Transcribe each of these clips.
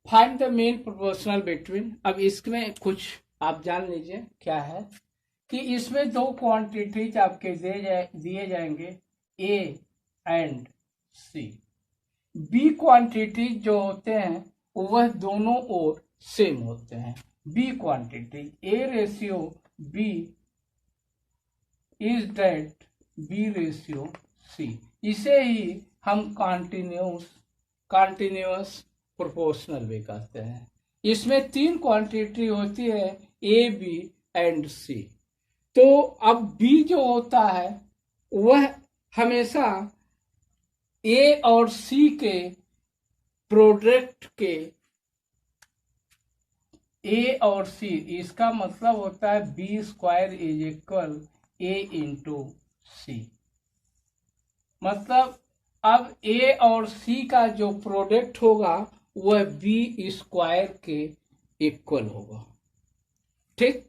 Find the mean proportional between. अब इसमें कुछ आप जान लीजिए क्या है कि इसमें दो क्वांटिटीज आपके दिए जाएंगे a and c. B quantities जो होते हैं वह दोनों ओर सेम होते हैं। B quantities a ratio b is that b ratio c. इसे ही हम कॉन्टिन्यूअस प्रोपोर्शनल भी कहते हैं। इसमें तीन क्वांटिटी होती है ए बी एंड सी। तो अब बी जो होता है वह हमेशा ए और सी के प्रोडक्ट के ए और सी, इसका मतलब होता है B square is equal A into C. मतलब अब ए और सी का जो प्रोडक्ट होगा वह बी स्क्वायर के इक्वल होगा। ठीक,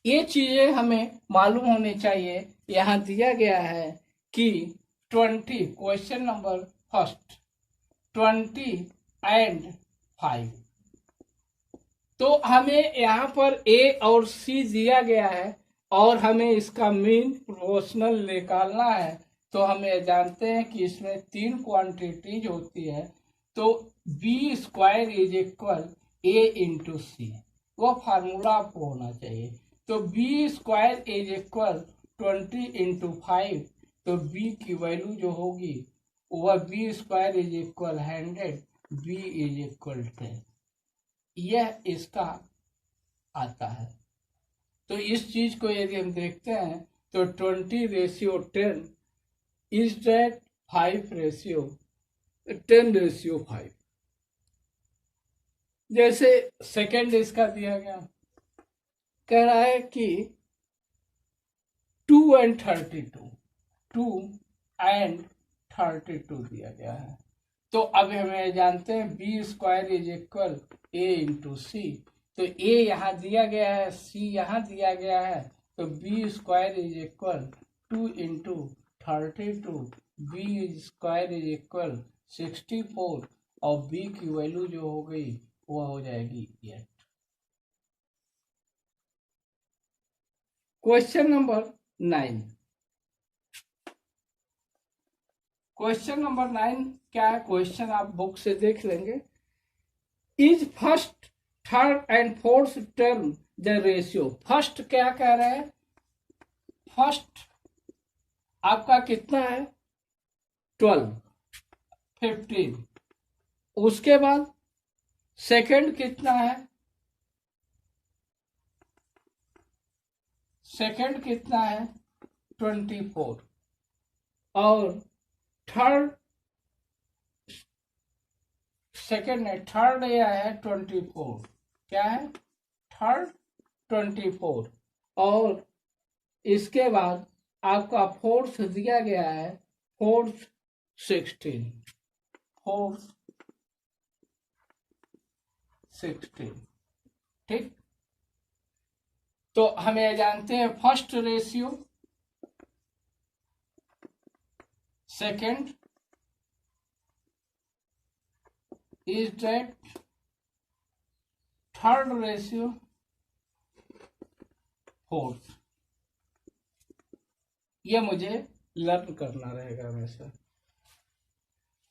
ये चीजें हमें मालूम होनी चाहिए। यहां दिया गया है कि 20, क्वेश्चन नंबर फर्स्ट 20 एंड 5। तो हमें यहाँ पर ए और सी दिया गया है और हमें इसका मीन प्रोपोर्शनल निकालना है। तो हमें जानते हैं कि इसमें तीन क्वांटिटीज होती है। तो B square is equal A into C, वो फार्मूला आपको होना चाहिए। तो B square is equal 20 into 5। तो बी की वैल्यू जो होगी वह B square is equal 100, B is equal 10। यह इसका आता है। तो इस चीज को यदि हम देखते हैं तो 20 ratio 10 is that 5 ratio 10 ratio 5। जैसे सेकंड इसका दिया गया, कह रहा है कि 2 एंड 32, 2 एंड 32 दिया गया है। तो अब हमें जानते हैं B square is equal A into C. तो ए यहाँ दिया गया है, सी यहाँ दिया गया है। तो B square is equal 2 into 32, b square is equal 64 और बी की वैल्यू जो हो गई वह हो जाएगी 8। Question number 9। क्वेश्चन नंबर 9 क्या है? क्वेश्चन आप बुक से देख लेंगे। Is first third and fourth term the ratio. First क्या कह रहे हैं? फर्स्ट आपका कितना है? 12, 15। उसके बाद सेकंड कितना है? सेकंड कितना है? 24। और थर्ड, सेकंड है, थर्ड यह है 24। क्या है? थर्ड 24। और इसके बाद आपका फोर्थ दिया गया है, फोर्थ 16, फोर्थ 16। ठीक, तो हमें जानते हैं first ratio, second is that third ratio fourth. ये मुझे लर्न करना रहेगा हमेशा।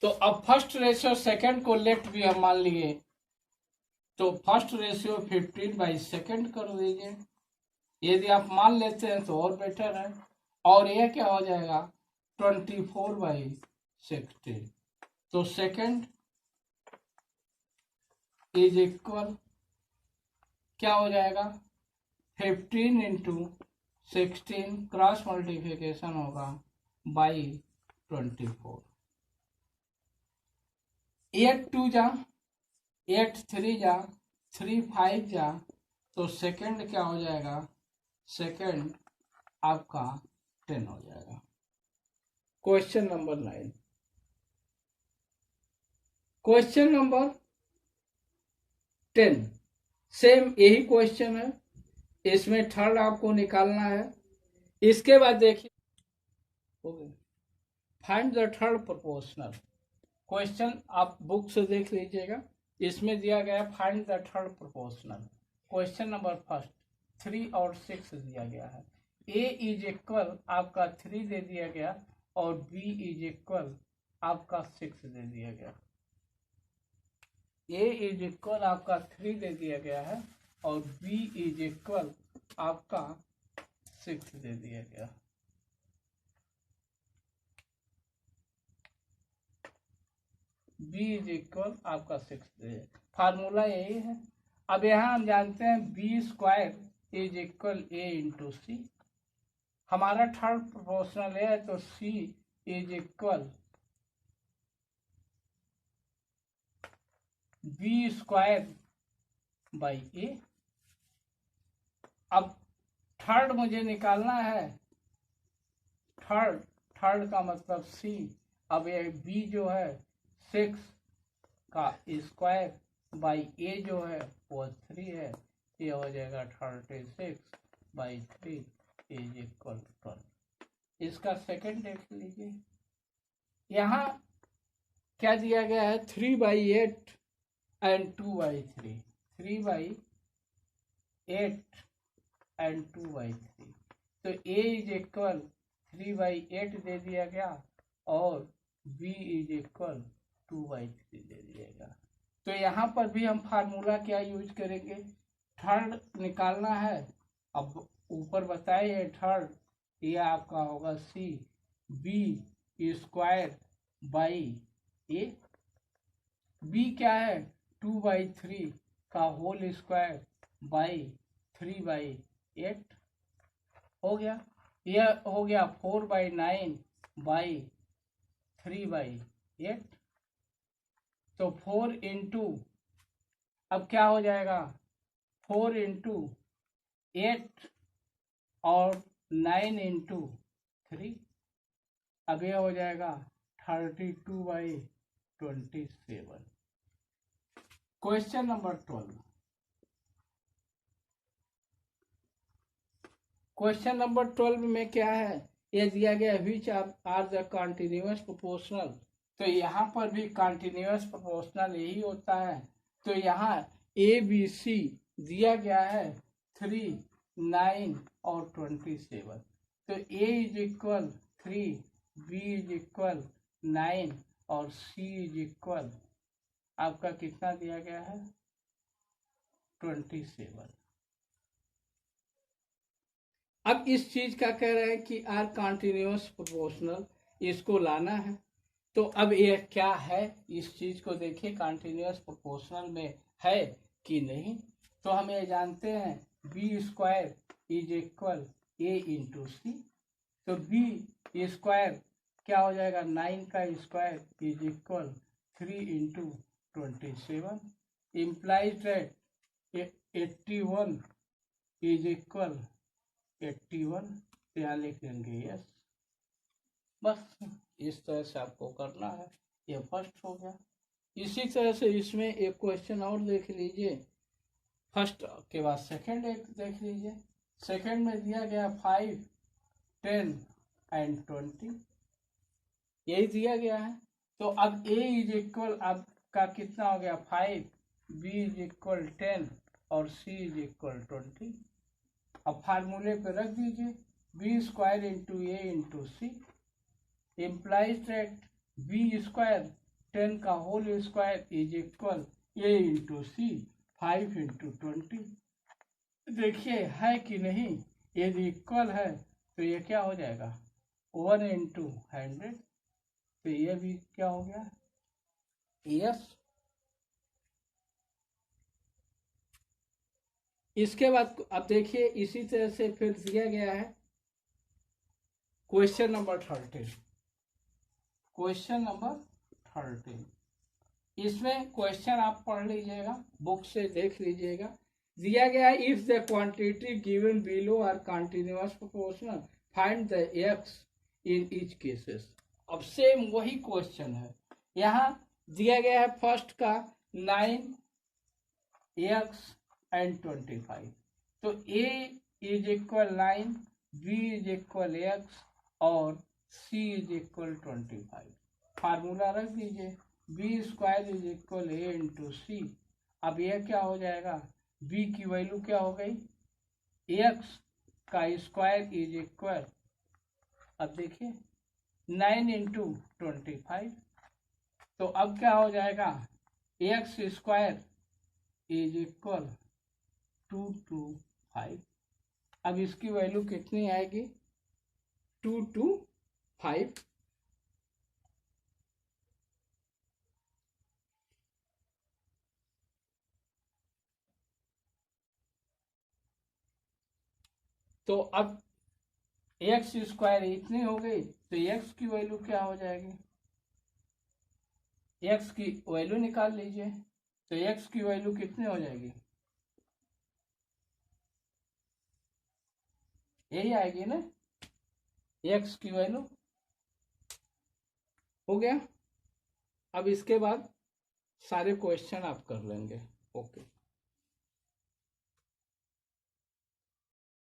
तो अब फर्स्ट रेशियो सेकंड को लेफ्ट भी हम मान लिए, तो फर्स्ट रेशियो 15/2 कर दीजिए। यदि आप मान लेते हैं तो और बेटर है। और यह क्या हो जाएगा? 24/16। तो सेकंड इज इक्वल क्या हो जाएगा? 15 इंटू 16, क्रॉस मल्टीप्लिकेशन होगा बाई 24। 8 2 जा, 8 3 जा, 3 5 जा, तो सेकंड क्या हो जाएगा? सेकंड आपका 10 हो जाएगा। Question number 9। Question number 10 same यही क्वेश्चन है। इसमें थर्ड आपको निकालना है। इसके बाद देखिए, find the third proportional. Question आप बुक से देख लीजिएगा। इसमें दिया गया find the third proportional. Question number first 3 और 6 दिया गया है। ए इज इक्वल आपका 3 दे दिया गया और बी इज इक्वल आपका 6 दे दिया गया। ए इज इक्वल आपका 3 दे दिया गया है और बी इज इक्वल आपका 6 दे दिया गया। बी इज इक्वल आपका 6 दे, फार्मूला यही है। अब यहाँ हम जानते हैं B square is equal A into C. हमारा थर्ड प्रोपोर्शनल है तो C is equal B square by A. अब थर्ड मुझे निकालना है, थर्ड का मतलब सी। अब ये बी जो है 6 का स्क्वायर बाई ए जो है वो 3 है, ये हो जाएगा 36 बाई 3 इज इक्वल 12। इसका सेकंड देख लीजिए, यहाँ क्या दिया गया है 3/8 एंड 2/3। 3/8 एंड 2/3, तो ए इज इक्वल 3/8 दे दिया गया और बी इज इक्वल 2/3 दे दिएगा। तो यहाँ पर भी हम फार्मूला क्या यूज करेंगे, थर्ड निकालना है। अब ऊपर बताए है थर्ड, ये आपका होगा c b square by a. B क्या है 2/3 का होल स्क्वायर बाई 3/8 हो गया। यह हो गया 4/9 बाई 3/8। तो 4 इंटू, अब क्या हो जाएगा 4 इंटू 8 और 9 इंटू 3। अब यह हो जाएगा 32/27। Question number 12। क्वेश्चन नंबर 12 में क्या है, यह दिया गया which are the continuous proportional. तो यहाँ पर भी कॉन्टिन्यूअस प्रोपोर्शनल यही होता है। तो यहाँ ए बी सी दिया गया है 3, 9 और 27। तो A is equal 3, B is equal 9 और सी इज इक्वल आपका कितना दिया गया है 27। अब इस चीज का कह रहे हैं कि आर कॉन्टिन्यूअस प्रोपोर्शनल, इसको लाना है। तो अब ये क्या है, इस चीज को देखिए कॉन्टिन्यूअस प्रोपोर्शनल में है कि नहीं। तो हम ये जानते हैं B square is equal A into C. तो बी स्क्वायर क्या हो जाएगा 9 का square is equal 3 into 27 implies that 81 is equal 81। यहाँ लिख लेंगे यस। बस इस तरह से आपको करना है। ये फर्स्ट हो गया। इसी तरह से इसमें एक क्वेश्चन और देख लीजिए, फर्स्ट के बाद सेकंड एक देख लीजिए। सेकंड में दिया गया 5, 10 एंड 20, यही दिया गया है। तो अब ए इज इक्वल आपका कितना हो गया 5, बी इज इक्वल 10 और सी इज इक्वल 20। अब फार्मूले पे रख दीजिए B square into a into c implies that b square 10 का whole square is equal A into c 5 into 20। देखिए है कि नहीं, यदि इक्वल है तो ये क्या हो जाएगा 1 इंटू 100। तो ये भी क्या हो गया यस। इसके बाद अब देखिए इसी तरह से फिर दिया गया है क्वेश्चन नंबर 13। क्वेश्चन नंबर 13, इसमें क्वेश्चन आप पढ़ लीजिएगा, बुक से देख लीजिएगा। दिया गया if the quantity given below are continuous proportional find the x in each cases. अब सेम वही क्वेश्चन है, यहाँ दिया गया है फर्स्ट का 9 एक्स एंड 25। तो A is equal 9, B is equal X और सी इज इक्वल 25। फार्मूला रख दीजिए B square is equal A into C. अब यह क्या हो जाएगा, बी की वैल्यू क्या हो गई, एक्स का स्क्वायर इज इक्वल, अब देखिए 9 इंटू 25, तो अब क्या हो जाएगा, एक्स स्क्वायर इज इक्वल 225। अब इसकी वैल्यू कितनी आएगी, 225। तो अब एक्स स्क्वायर इतनी हो गई, तो एक्स की वैल्यू क्या हो जाएगी, एक्स की वैल्यू निकाल लीजिए। तो एक्स की वैल्यू कितनी हो जाएगी, यही आएगी ना, एक्स की वैल्यू। हो गया। अब इसके बाद सारे क्वेश्चन आप कर लेंगे। ओके।